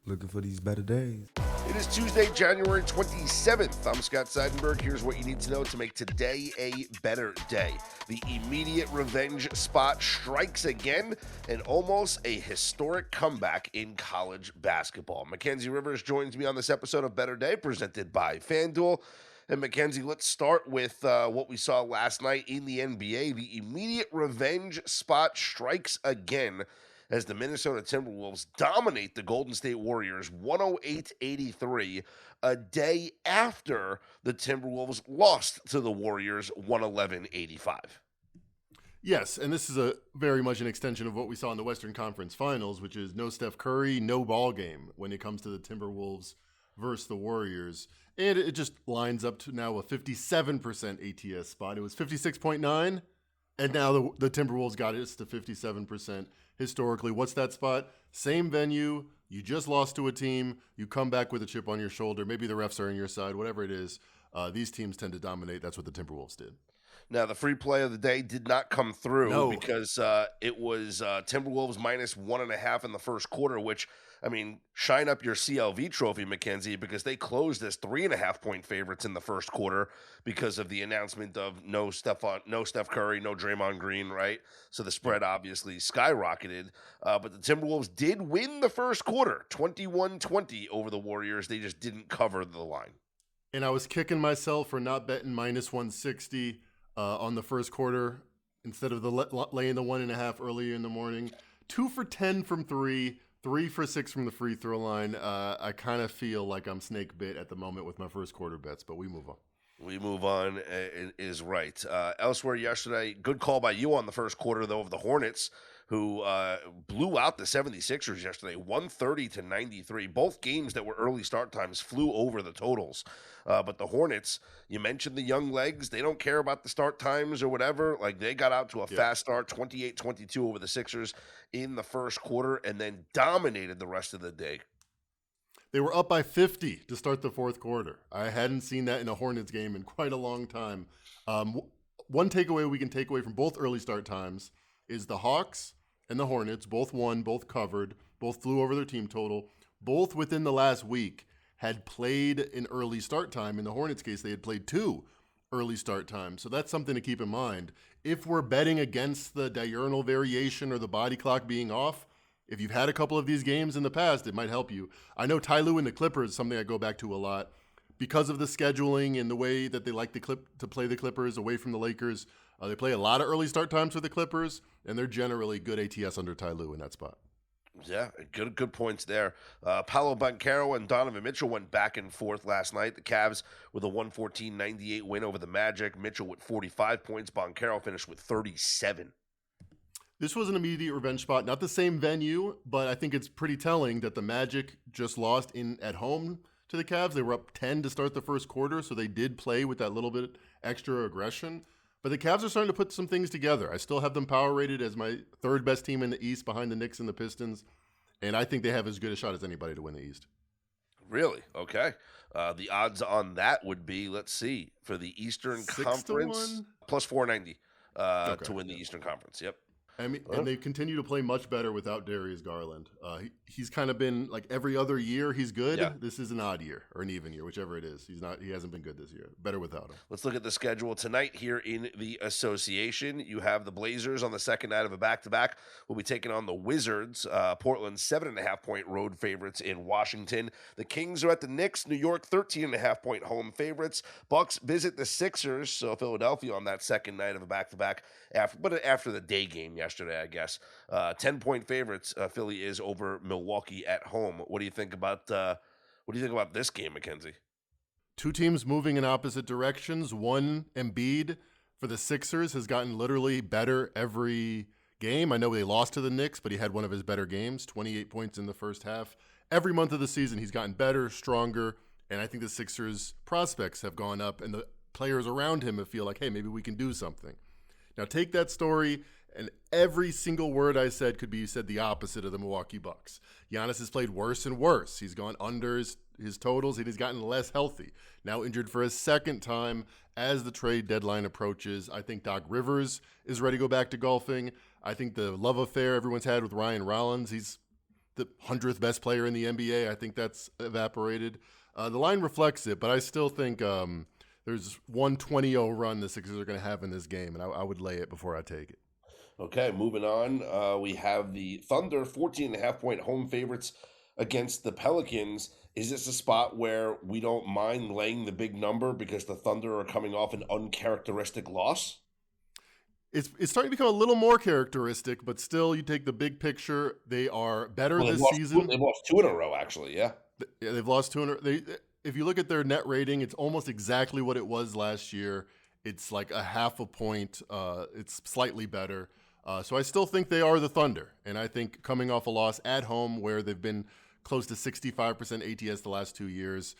Looking for these better days. It is Tuesday, January 27th. I'm Scott Seidenberg. Here's what you need to know to make today a better day. The immediate revenge spot strikes again, and almost a historic comeback in college basketball. Mackenzie Rivers joins me on this episode of Better Day, presented by FanDuel. And Mackenzie, let's start with what we saw last night in the NBA. The immediate revenge spot strikes again as the Minnesota Timberwolves dominate the Golden State Warriors 108-83, a day after the Timberwolves lost to the Warriors 111-85. Yes, and this is a very much an extension of what we saw in the Western Conference Finals, which is no Steph Curry, no ball game when it comes to the Timberwolves versus the Warriors. And it just lines up to now a 57% ATS spot. It was 56.9, and now the Timberwolves got it to 57%. Historically, what's that spot? Same venue, you just lost to a team, you come back with a chip on your shoulder, maybe the refs are on your side, whatever it is. These teams tend to dominate. That's what the Timberwolves did. Now, the free play of the day did not come through because it was Timberwolves minus 1.5 in the first quarter, which, I mean, shine up your CLV trophy, Mackenzie, because they closed as 3.5-point favorites in the first quarter because of the announcement of no Steph Curry, no Draymond Green, right? So the spread obviously skyrocketed. But the Timberwolves did win the first quarter, 21-20 over the Warriors. They just didn't cover the line. And I was kicking myself for not betting minus 160 on the first quarter instead of laying the 1.5 earlier in the morning. 2 for 10 from 3. 3 for 6 from the free throw line. I kind of feel like I'm snake bit at the moment with my first quarter bets, but we move on. We move on is right. Elsewhere yesterday, good call by you on the first quarter, though, of the Hornets, who blew out the 76ers yesterday, 130-93. Both games that were early start times flew over the totals. But the Hornets, you mentioned the young legs. They don't care about the start times or whatever. Like, they got out to a fast start, 28-22 over the Sixers in the first quarter, and then dominated the rest of the day. They were up by 50 to start the fourth quarter. I hadn't seen that in a Hornets game in quite a long time. One takeaway we can take away from both early start times is the Hawks and the Hornets both won, both covered, both flew over their team total. Both within the last week had played in early start time. In the Hornets case, they had played 2 early start times. So that's something to keep in mind. If we're betting against the diurnal variation or the body clock being off, if you've had a couple of these games in the past, it might help you. I know Ty Lue and the Clippers is something I go back to a lot. Because of the scheduling and the way that they like to play the Clippers away from the Lakers, they play a lot of early start times for the Clippers, and they're generally good ATS under Ty Lue in that spot. Yeah, good points there. Paolo Banchero and Donovan Mitchell went back and forth last night. The Cavs with a 114-98 win over the Magic. Mitchell with 45 points. Banchero finished with 37. This was an immediate revenge spot. Not the same venue, but I think it's pretty telling that the Magic just lost at home to the Cavs. They were up 10 to start the first quarter, so they did play with that little bit extra aggression. But the Cavs are starting to put some things together. I still have them power rated as my third best team in the East behind the Knicks and the Pistons, and I think they have as good a shot as anybody to win the East. Really? Okay. The odds on that would be, let's see, for the Eastern Conference, plus 490 to win the Eastern Conference. Yep. I mean, and they continue to play much better without Darius Garland. He's kind of been like every other year he's good. Yeah. This is an odd year or an even year, whichever it is. He hasn't been good this year. Better without him. Let's look at the schedule tonight here in the association. You have the Blazers on the second night of a back-to-back. We'll be taking on the Wizards. Portland 7.5-point road favorites in Washington. The Kings are at the Knicks. New York 13.5-point home favorites. Bucks visit the Sixers. So Philadelphia on that second night of a back-to-back after the day game yesterday, I guess. 10-point favorites. Philly is over Milwaukee at home. What do you think about this game, Mackenzie? Two teams moving in opposite directions. One, Embiid for the Sixers has gotten literally better every game. I know they lost to the Knicks, but he had one of his better games, 28 points in the first half. Every month of the season, he's gotten better, stronger, and I think the Sixers' prospects have gone up, and the players around him feel like, hey, maybe we can do something. Now take that story, and every single word I said could be said the opposite of the Milwaukee Bucks. Giannis has played worse and worse. He's gone under his totals, and he's gotten less healthy. Now injured for a second time as the trade deadline approaches. I think Doc Rivers is ready to go back to golfing. I think the love affair everyone's had with Ryan Rollins, the 100th best player in the NBA. I think that's evaporated. The line reflects it, but I still think there's 120-0 run the Sixers are going to have in this game, and I would lay it before I take it. Okay, moving on. We have the Thunder, 14.5-point home favorites against the Pelicans. Is this a spot where we don't mind laying the big number because the Thunder are coming off an uncharacteristic loss? It's starting to become a little more characteristic, but still, you take the big picture. They are better this season. They've lost two in a row, actually, yeah. Yeah, they've lost 200. If you look at their net rating, it's almost exactly what it was last year. It's like a half a point. It's slightly better. So I still think they are the Thunder. And I think coming off a loss at home where they've been close to 65% ATS the last 2 years,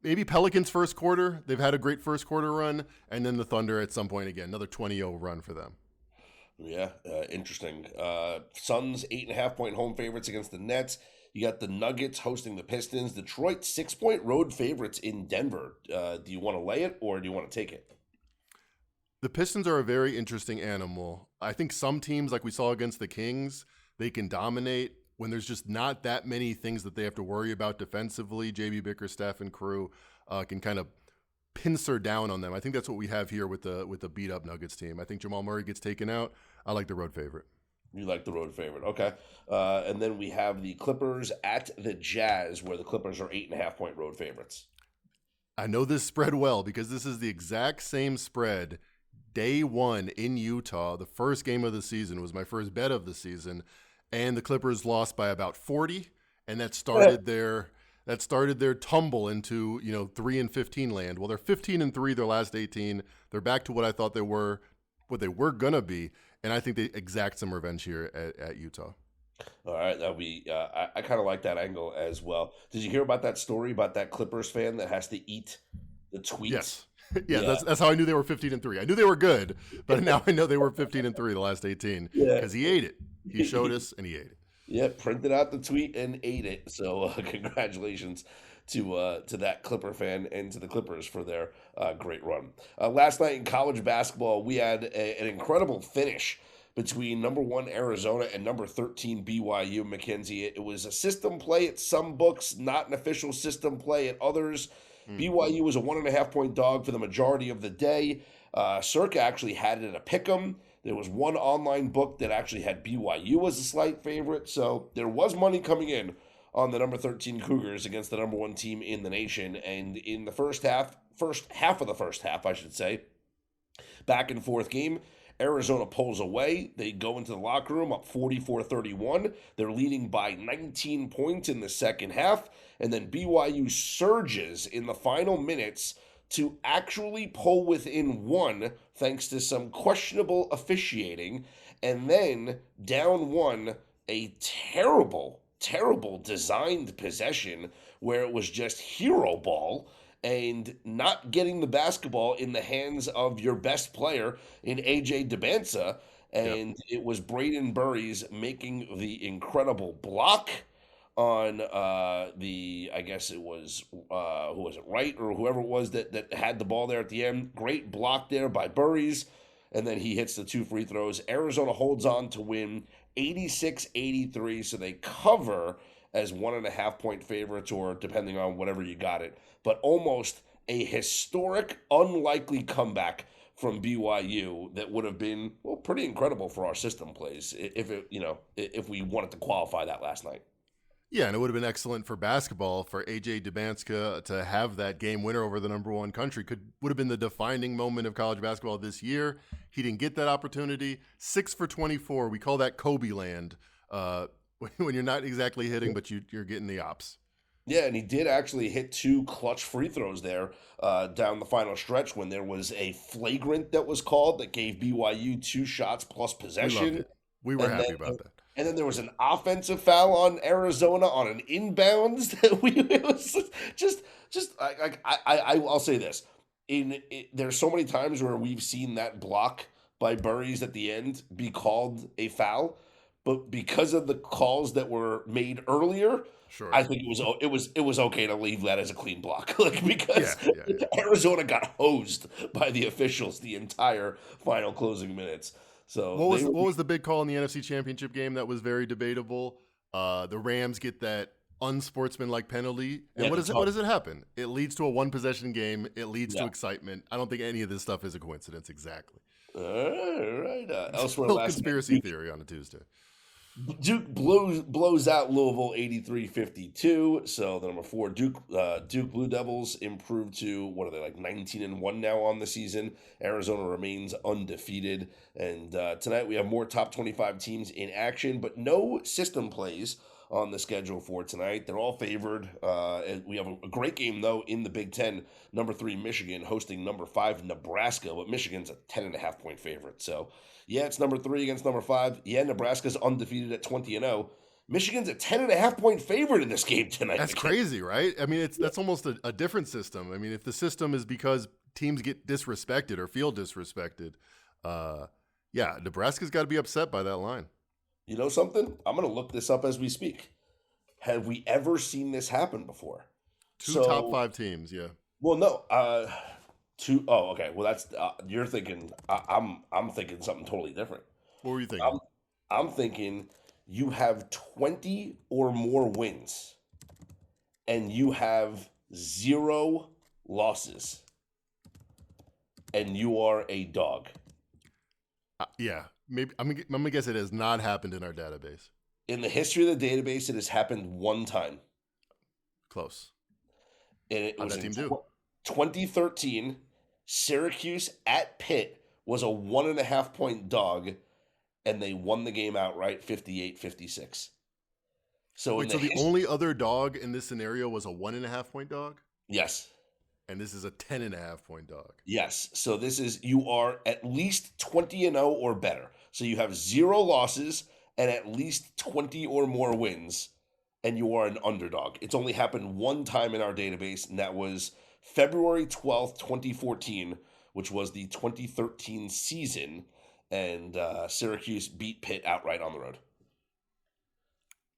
maybe Pelicans first quarter. They've had a great first quarter run. And then the Thunder at some point again, another 20-0 run for them. Yeah, interesting. Suns, 8.5-point home favorites against the Nets. You got the Nuggets hosting the Pistons. Detroit, 6-point road favorites in Denver. Do you want to lay it or do you want to take it? The Pistons are a very interesting animal. I think some teams, like we saw against the Kings, they can dominate when there's just not that many things that they have to worry about defensively. JB Bickerstaff and crew can kind of pincer down on them. I think that's what we have here with the beat-up Nuggets team. I think Jamal Murray gets taken out. I like the road favorite. You like the road favorite. Okay. And then we have the Clippers at the Jazz, where the Clippers are 8.5-point road favorites. I know this spread well because this is the exact same spread day one in Utah. The first game of the season was my first bet of the season, and the Clippers lost by about 40, and that started their tumble into 3-15 land. Well, they're 15-3 their last 18. They're back to what I thought they were gonna be. And I think they exact some revenge here at Utah. All right, that'll be. I kind of like that angle as well. Did you hear about that story about that Clippers fan that has to eat the tweets? Yes. Yeah. That's how I knew they were 15-3. I knew they were good, but now I know they were 15-3 the last 18 because he ate it. He showed us, and he ate it. Yeah, printed out the tweet and ate it. So congratulations to that Clipper fan and to the Clippers for their great run. Last night in college basketball, we had an incredible finish between number 1 Arizona and number 13 BYU. Mackenzie, it was a system play at some books, not an official system play at others. BYU was a 1.5-point dog for the majority of the day. Circa actually had it at a pick'em. There was one online book that actually had BYU as a slight favorite. So there was money coming in on the number 13 Cougars against the number 1 team in the nation. And in the first half of the first half, I should say, back and forth game, Arizona pulls away. They go into the locker room up 44-31. They're leading by 19 points in the second half. And then BYU surges in the final minutes to actually pull within 1 thanks to some questionable officiating. And then down 1, a terrible designed possession where it was just hero ball and not getting the basketball in the hands of your best player in AJ Debinsa. And It was Braden Burries making the incredible block on I guess it was, who was it, Wright or whoever it was that had the ball there at the end. Great block there by Burries. And then he hits the 2 free throws. Arizona holds on to win 86-83, so they cover as 1.5-point favorites, or depending on whatever you got it. But almost a historic, unlikely comeback from BYU that would have been pretty incredible for our system plays if we wanted to qualify that last night. Yeah, and it would have been excellent for basketball for AJ Debinsa to have that game winner over the number 1 country. Would have been the defining moment of college basketball this year. He didn't get that opportunity. 6 for 24. We call that Kobe land when you're not exactly hitting, but you're getting the ops. Yeah, and he did actually hit 2 clutch free throws there down the final stretch when there was a flagrant that was called that gave BYU 2 shots plus possession. We were happy about that. And then there was an offensive foul on Arizona on an inbounds that it was I'll say this. There's so many times where we've seen that block by Burries at the end be called a foul, but because of the calls that were made earlier, sure, I think it was okay to leave that as a clean block, because Arizona got hosed by the officials the entire final closing minutes. So what was the big call in the NFC Championship game that was very debatable? The Rams get that unsportsmanlike penalty, and Yeah, what the does it? What tough. does it happen? It leads to a one possession game. It leads to Yeah. excitement. I don't think any of this stuff is a coincidence. Exactly. All right. It's Elsewhere still last night, conspiracy theory on a Tuesday. Duke blows out Louisville 83-52. So the number 4 Duke Blue Devils improved to, what are they, like 19-1 now on the season. Arizona remains undefeated. And tonight we have more top 25 teams in action, but no system plays on the schedule for tonight. They're all favored. And we have a great game though in the Big Ten. Number 3 Michigan hosting number 5 Nebraska, but Michigan's a 10.5 point favorite. So yeah, it's number 3 against number 5. Yeah, Nebraska's undefeated at 20-0. Michigan's a 10.5 point favorite in this game tonight. That's crazy, right? I mean, that's almost a different system. I mean, if the system is because teams get disrespected or feel disrespected, yeah, Nebraska's got to be upset by that line. You know something? I'm going to look this up as we speak. Have we ever seen this happen before? Two top 5 teams, yeah. Well, no. Two. Oh, okay. Well, that's you're thinking. I'm thinking something totally different. What were you thinking? I'm thinking you have 20 or more wins, and you have 0 losses, and you are a dog. Yeah, maybe I'm gonna guess it has not happened in our database. In the history of the database, it has happened one time. Close. And it How'd was that team in do? 2013. Syracuse at Pitt was a 1.5 point dog, and they won the game outright 58-56. So Wait, so the only other dog in this scenario was a 1.5 point dog? Yes. And this is a 10.5 point dog. Yes. So this is, you are at least 20-0 or better. So you have 0 losses and at least 20 or more wins, and you are an underdog. It's only happened one time in our database, and that was February 12th, 2014, which was the 2013 season, and Syracuse beat Pitt outright on the road.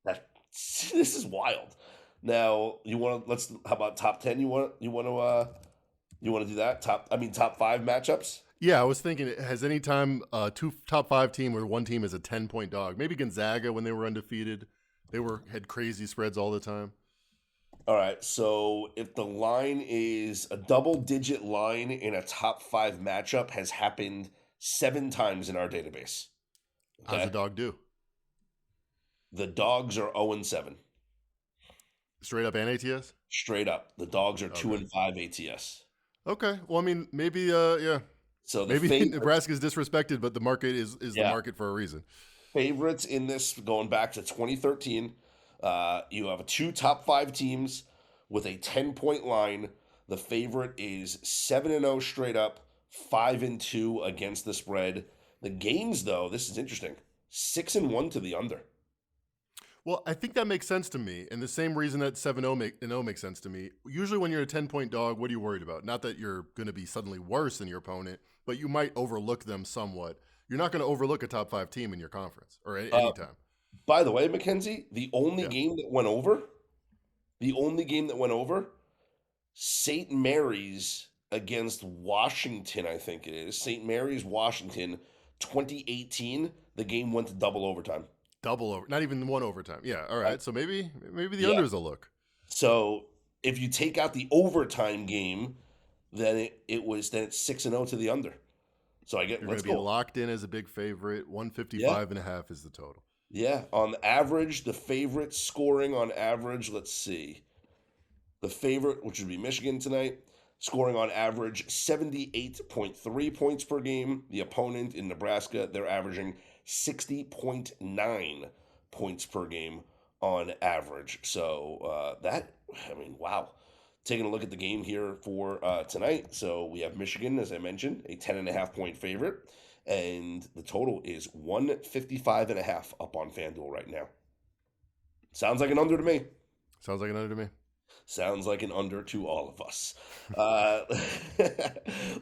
This is wild. Now, how about top 10? You want to do that? Top 5 matchups? Yeah, I was thinking, has any time 2 top 5 team where one team is a 10-point dog? Maybe Gonzaga when they were undefeated. They had crazy spreads all the time. All right, so if the line is a double-digit line in a top 5 matchup has happened 7 times in our database. Okay? How's the dog do? The dogs are 0-7. Straight up and ATS? Straight up. The dogs are 2-5 ATS. Okay. Well, I mean, maybe, yeah. So maybe Nebraska's disrespected, but the market is the market for a reason. Favorites in this, going back to 2013, you have 2 top 5 teams with a 10-point line. The favorite is 7-0 straight up, 5-2 against the spread. The games, though, this is interesting, 6-1 to the under. Well, I think that makes sense to me, and the same reason that 7-0 makes sense to me. Usually when you're a 10-point dog, what are you worried about? Not that you're going to be suddenly worse than your opponent, but you might overlook them somewhat. You're not going to overlook a top 5 team in your conference or any time. By the way, Mackenzie, the only game that went over, St. Mary's against Washington, I think it is. St. Mary's, Washington, 2018, the game went to double overtime. Not even 1 overtime. Yeah, all right. So maybe the under's a look. So if you take out the overtime game, then it's 6-0 to the under. So you're going to be locked in as a big favorite. 155.5 is the total. Yeah, on average, the favorite scoring on average, let's see. The favorite, which would be Michigan tonight, scoring on average 78.3 points per game. The opponent in Nebraska, they're averaging 60.9 points per game on average. So wow. Taking a look at the game here for tonight. So we have Michigan, as I mentioned, a 10.5 point favorite. And the total is 155.5 up on FanDuel right now. Sounds like an under to me. Sounds like an under to me. Sounds like an under to all of us.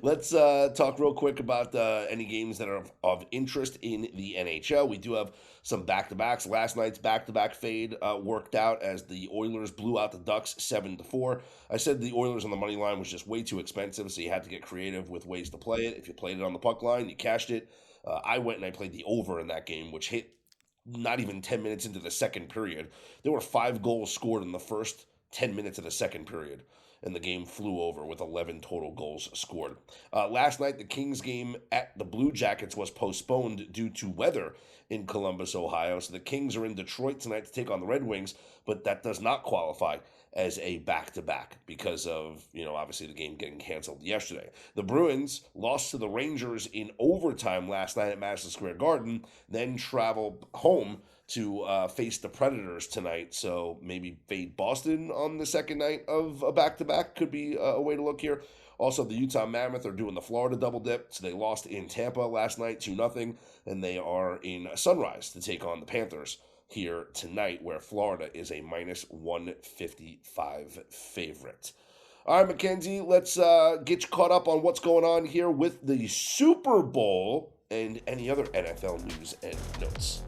Let's talk real quick about any games that are of interest in the NHL. We do have some back-to-backs. Last night's back-to-back fade worked out as the Oilers blew out the Ducks 7-4. I said the Oilers on the money line was just way too expensive, so you had to get creative with ways to play it. If you played it on the puck line, you cashed it. I went and I played the over in that game, which hit not even 10 minutes into the second period. There were 5 goals scored in the first 10 minutes of the second period, and the game flew over with 11 total goals scored. Last night, the Kings game at the Blue Jackets was postponed due to weather in Columbus, Ohio. So the Kings are in Detroit tonight to take on the Red Wings, but that does not qualify as a back-to-back because of, obviously the game getting canceled yesterday. The Bruins lost to the Rangers in overtime last night at Madison Square Garden, then traveled home to face the Predators tonight. So maybe fade Boston on the second night of a back-to-back could be a way to look here. Also, the Utah Mammoth are doing the Florida double dip. So they lost in Tampa last night 2-0, and they are in Sunrise to take on the Panthers here tonight, where Florida is a minus 155 favorite. All right, Mackenzie, let's get you caught up on what's going on here with the Super Bowl and any other NFL news and notes.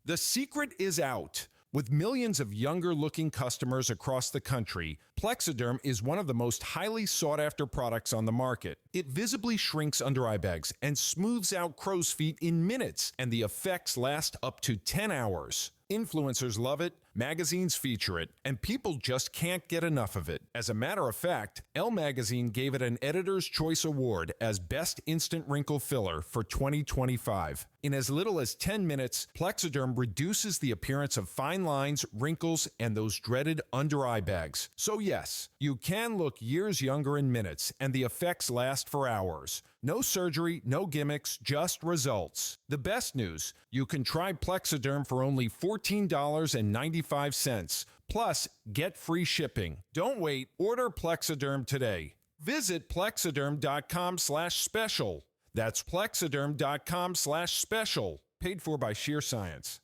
The secret is out. With millions of younger-looking customers across the country, Plexiderm is one of the most highly sought-after products on the market. It visibly shrinks under eye bags and smooths out crow's feet in minutes, and the effects last up to 10 hours. Influencers love it, magazines feature it, and people just can't get enough of it. As a matter of fact, Elle Magazine gave it an Editor's Choice Award as Best Instant Wrinkle Filler for 2025. In as little as 10 minutes, Plexiderm reduces the appearance of fine lines, wrinkles, and those dreaded under-eye bags. So yes, you can look years younger in minutes, and the effects last for hours. No surgery, no gimmicks, just results. The best news, you can try Plexiderm for only $14.95. Plus, get free shipping. Don't wait. Order Plexiderm today. Visit plexiderm.com/special. That's plexiderm.com/special. Paid for by Sheer Science.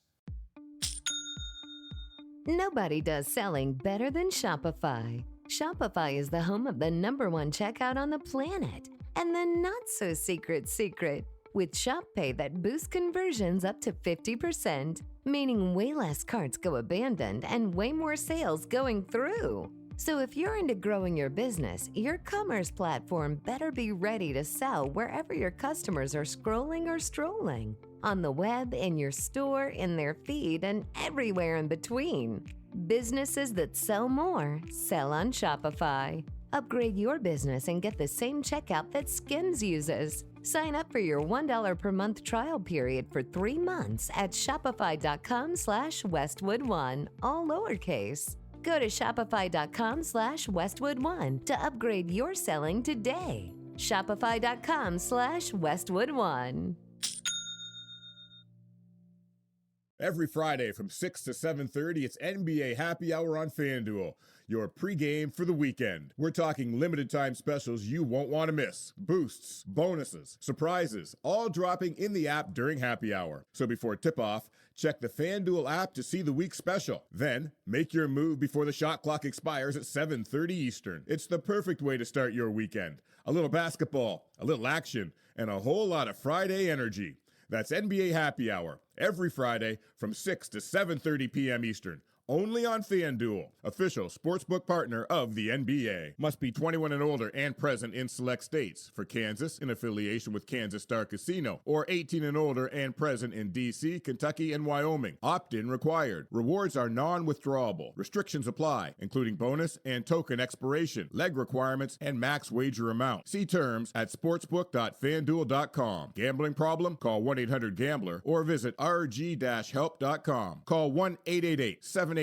Nobody does selling better than Shopify. Shopify is the home of the #1 checkout on the planet. And the not-so-secret with Shop Pay that boosts conversions up to 50%, meaning way less carts go abandoned and way more sales going through. So if you're into growing your business, your commerce platform better be ready to sell wherever your customers are scrolling or strolling. On the web, in your store, in their feed, and everywhere in between. Businesses that sell more, sell on Shopify. Upgrade your business and get the same checkout that Skims uses. Sign up for your $1 per month trial period for 3 months at shopify.com/Westwood1, all lowercase. Go to shopify.com/Westwood1 to upgrade your selling today. Shopify.com/Westwood1. Every Friday from 6 to 7:30, it's NBA Happy Hour on FanDuel, your pregame for the weekend. We're talking limited time specials you won't want to miss. Boosts, bonuses, surprises, all dropping in the app during Happy Hour. So before tip-off, check the FanDuel app to see the week's special. Then, make your move before the shot clock expires at 7:30 Eastern. It's the perfect way to start your weekend. A little basketball, a little action, and a whole lot of Friday energy. That's NBA Happy Hour, every Friday from 6 to 7:30 p.m. Eastern. Only on FanDuel, official sportsbook partner of the NBA. Must be 21 and older and present in select states. For Kansas, in affiliation with Kansas Star Casino. Or 18 and older and present in D.C., Kentucky, and Wyoming. Opt-in required. Rewards are non-withdrawable. Restrictions apply, including bonus and token expiration, leg requirements, and max wager amount. See terms at sportsbook.fanduel.com. Gambling problem? Call 1-800-GAMBLER or visit rg-help.com. Call 1-888-789-7777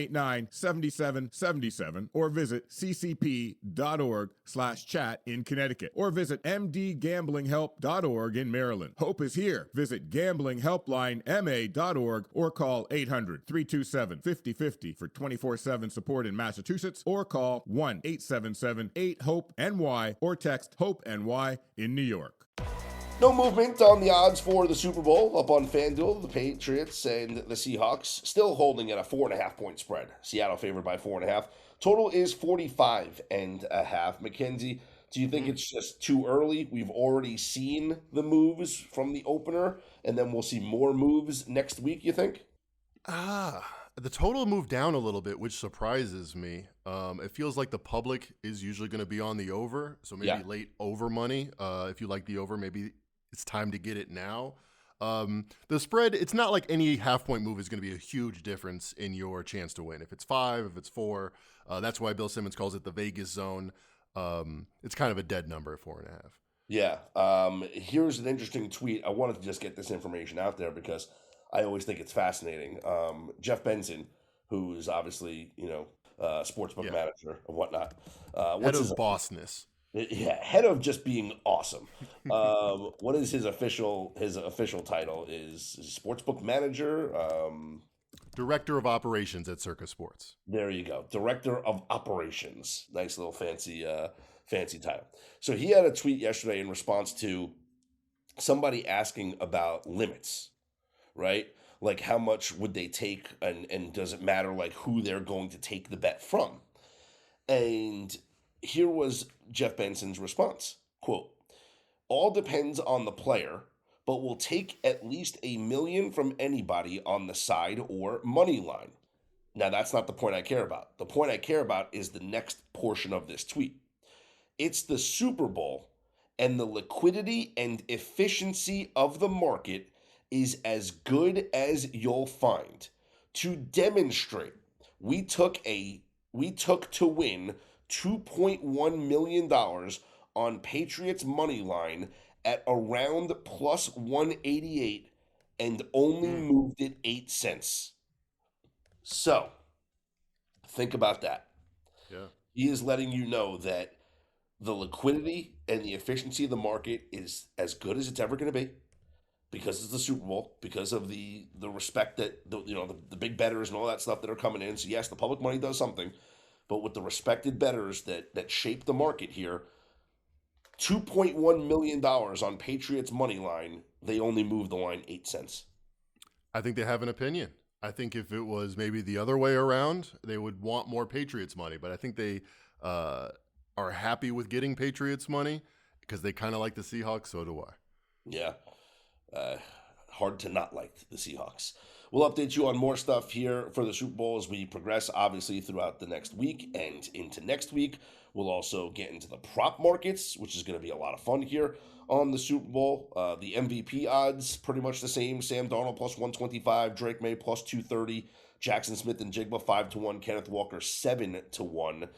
or visit ccp.org/chat in Connecticut or visit mdgamblinghelp.org in Maryland. Hope is here. Visit gamblinghelplinema.org or call 800-327-5050 for 24/7 support in Massachusetts or call 1-877-8-HOPE-NY or text HOPE-NY in New York. No movement on the odds for the Super Bowl up on FanDuel. The Patriots and the Seahawks still holding at a 4.5-point spread. Seattle favored by 4.5. Total is 45.5. Mackenzie, do you think it's just too early? We've already seen the moves from the opener, and then we'll see more moves next week, you think? The total moved down a little bit, which surprises me. It feels like the public is usually going to be on the over, so maybe late over money. If you like the over, maybe it's time to get it now. The spread, it's not like any half-point move is going to be a huge difference in your chance to win. If it's 5, if it's 4, that's why Bill Simmons calls it the Vegas zone. It's kind of a dead number at 4.5. Yeah. Here's an interesting tweet. I wanted to just get this information out there because I always think it's fascinating. Jeff Benson, who is obviously, sportsbook manager and whatnot. Head of bossness. Yeah, head of just being awesome. What is his official title? Is sportsbook manager? Director of operations at Circa Sports. There you go. Director of operations. Nice little fancy title. So he had a tweet yesterday in response to somebody asking about limits, right? Like how much would they take and does it matter like who they're going to take the bet from? And here was Jeff Benson's response. Quote, all depends on the player, but we'll take at least $1 million from anybody on the side or money line. Now, that's not the point I care about. The point I care about is the next portion of this tweet. It's the Super Bowl, and the liquidity and efficiency of the market is as good as you'll find. To demonstrate, we took to win $2.1 million on Patriots money line at around plus 188 and only moved it 8 cents. So, think about that. Yeah. He is letting you know that the liquidity and the efficiency of the market is as good as it's ever going to be because it's the Super Bowl, because of the respect that the big bettors and all that stuff that are coming in. So yes, the public money does something, but with the respected bettors that shape the market here, $2.1 million on Patriots money line, they only moved the line 8 cents. I think they have an opinion. I think if it was maybe the other way around, they would want more Patriots money. But I think they are happy with getting Patriots money because they kind of like the Seahawks. So do I. Yeah. Hard to not like the Seahawks. We'll update you on more stuff here for the Super Bowl as we progress, obviously, throughout the next week and into next week. We'll also get into the prop markets, which is going to be a lot of fun here on the Super Bowl. The MVP odds, pretty much the same. Sam Darnold plus 125, Drake May plus 230, Jackson Smith and Jigba 5-1, Kenneth Walker 7-1.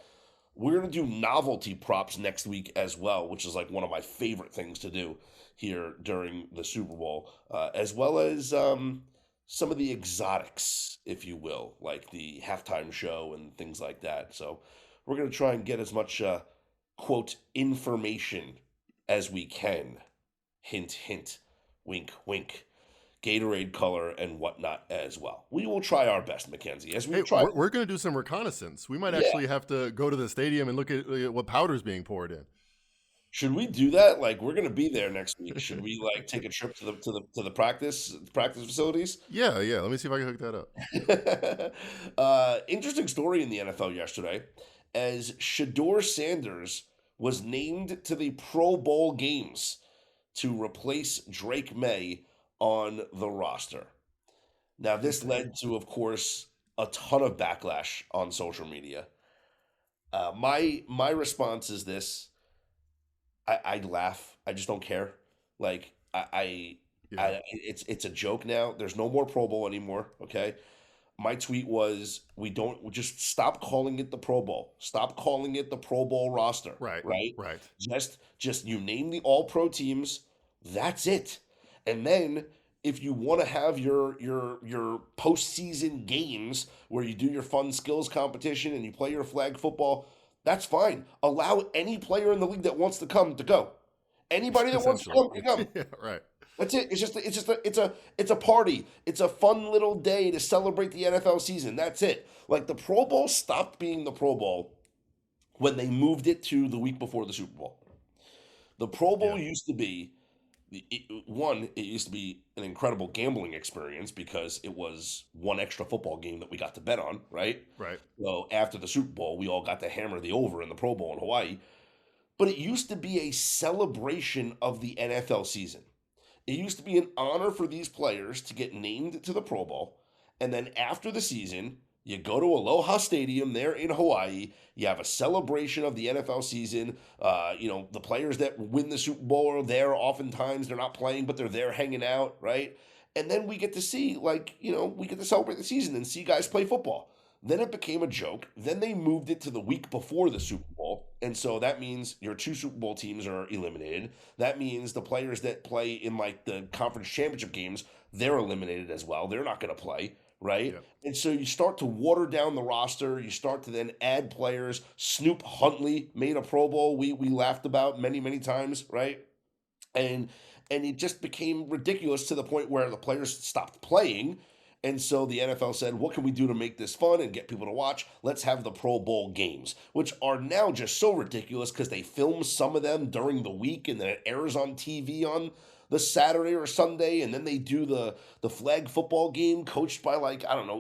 We're going to do novelty props next week as well, which is like one of my favorite things to do here during the Super Bowl, as well as some of the exotics, if you will, like the halftime show and things like that. So we're going to try and get as much, quote, information as we can. Hint, hint, wink, wink. Gatorade color and whatnot as well. We will try our best, Mackenzie. As we try. We're going to do some reconnaissance. We might actually have to go to the stadium and look at what powder's being poured in. Should we do that? Like, we're going to be there next week. Should we like take a trip to the practice facilities? Yeah. Let me see if I can hook that up. Interesting story in the NFL yesterday, as Shador Sanders was named to the Pro Bowl games to replace Drake May on the roster. Now, this led to, of course, a ton of backlash on social media. My response is this. I laugh. I just don't care. Like, it's a joke now. There's no more Pro Bowl anymore, okay? My tweet was, we just stop calling it the Pro Bowl. Stop calling it the Pro Bowl roster. Right. Just you name the all-pro teams. That's it. And then if you want to have your postseason games where you do your fun skills competition and you play your flag football, that's fine. Allow any player in the league that wants to come to go. Anybody that wants to come can come. Yeah, right. That's it. It's a party. It's a fun little day to celebrate the NFL season. That's it. Like the Pro Bowl stopped being the Pro Bowl when they moved it to the week before the Super Bowl. The Pro Bowl used to be it used to be an incredible gambling experience because it was one extra football game that we got to bet on, right? Right. So after the Super Bowl, we all got to hammer the over in the Pro Bowl in Hawaii. But it used to be a celebration of the NFL season. It used to be an honor for these players to get named to the Pro Bowl. And then after the season, You go to Aloha Stadium there in Hawaii. You have a celebration of the NFL season. The players that win the Super Bowl are there. Oftentimes they're not playing, but they're there hanging out, right? And then we get to see, we get to celebrate the season and see guys play football. Then it became a joke. Then they moved it to the week before the Super Bowl. And so that means your 2 Super Bowl teams are eliminated. That means the players that play in the conference championship games, they're eliminated as well. They're not going to play, right? Yep. And so you start to water down the roster. You start to then add players. Snoop Huntley made a Pro Bowl we laughed about many, many times, right? And it just became ridiculous to the point where the players stopped playing. And so the NFL said, what can we do to make this fun and get people to watch? Let's have the Pro Bowl games, which are now just so ridiculous because they film some of them during the week and then it airs on TV on the Saturday or Sunday. And then they do the flag football game coached by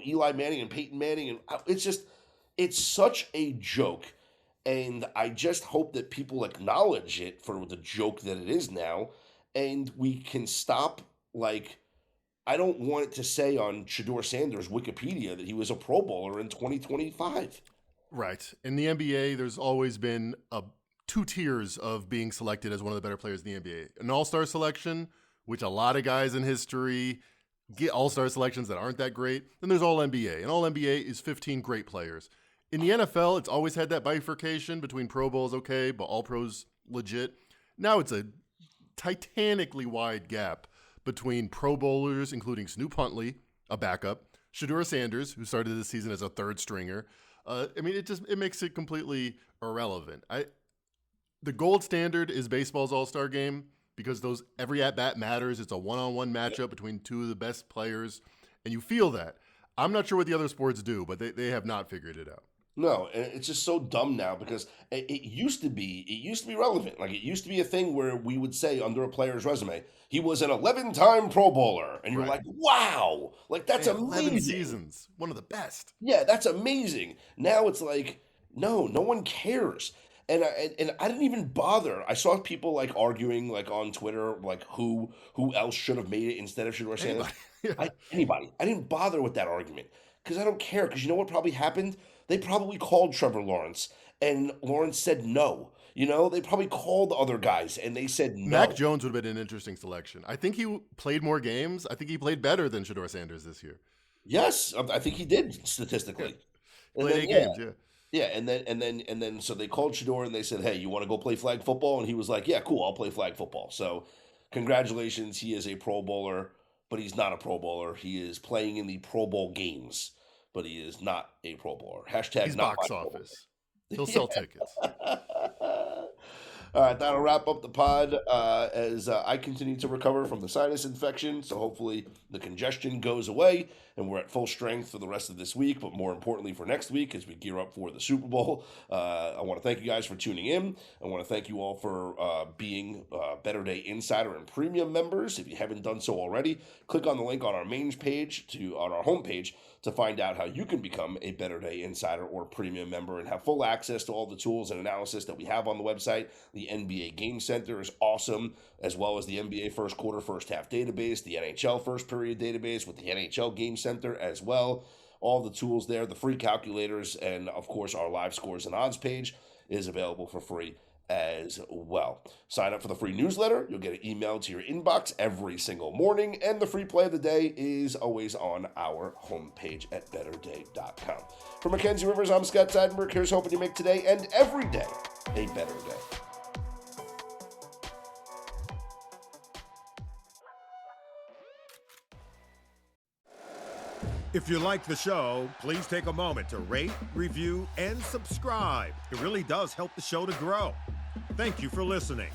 Eli Manning and Peyton Manning. And it's such a joke. And I just hope that people acknowledge it for the joke that it is now. And we can stop, I don't want it to say on Shedeur Sanders' Wikipedia that he was a Pro Bowler in 2025. Right. In the NBA, there's always been 2 tiers of being selected as one of the better players in the NBA. An all-star selection, which a lot of guys in history get all-star selections that aren't that great. Then there's All-NBA. And All-NBA is 15 great players. In the NFL, it's always had that bifurcation between Pro Bowls, okay, but All-Pros legit. Now it's a titanically wide gap between Pro Bowlers, including Snoop Huntley, a backup, Shedeur Sanders, who started this season as a 3rd stringer. It makes it completely irrelevant. The gold standard is baseball's All-Star game because every at-bat matters. It's a one-on-one matchup between 2 of the best players, and you feel that. I'm not sure what the other sports do, but they have not figured it out. No, and it's just so dumb now because it used to be relevant. It used to be a thing where we would say under a player's resume, he was an 11-time Pro Bowler. And you're like, wow, that's amazing. 11 seasons, one of the best. Yeah, that's amazing. Now it's no one cares. And I didn't even bother. I saw people arguing on Twitter who else should have made it instead of Shedeur Sanders. Anybody. I didn't bother with that argument because I don't care. Because you know what probably happened? They probably called Trevor Lawrence, and Lawrence said no. They probably called other guys, and they said no. Mac Jones would have been an interesting selection. I think he played more games. I think he played better than Shedeur Sanders this year. Yes, I think he did statistically. Yeah. Played 8 games, yeah. Yeah, and then so they called Shedeur and they said, hey, you want to go play flag football? And he was like, yeah, cool, I'll play flag football. So congratulations, he is a Pro Bowler, but he's not a Pro Bowler. He is playing in the Pro Bowl games, but he is not a Pro Bowler. # He's not box office. He'll sell tickets. All right, that'll wrap up the pod as I continue to recover from the sinus infection. So hopefully the congestion goes away and we're at full strength for the rest of this week, but more importantly for next week as we gear up for the Super Bowl. I want to thank you guys for tuning in. I want to thank you all for being Better Day Insider and Premium members. If you haven't done so already, click on the link on our main page on our homepage to find out how you can become a Better Day Insider or Premium member and have full access to all the tools and analysis that we have on the website. The NBA Game Center is awesome, as well as the NBA first quarter, first half database, the NHL first period database with the NHL Game Center as well. All the tools there, the free calculators, and of course our live scores and odds page is available for free as well. Sign up for the free newsletter. You'll get it emailed to your inbox every single morning, and the free play of the day is always on our homepage at betterday.com. For Mackenzie Rivers, I'm Scott Seidenberg. Here's hoping you make today and every day a better day. If you like the show, please take a moment to rate, review, and subscribe. It really does help the show to grow. Thank you for listening.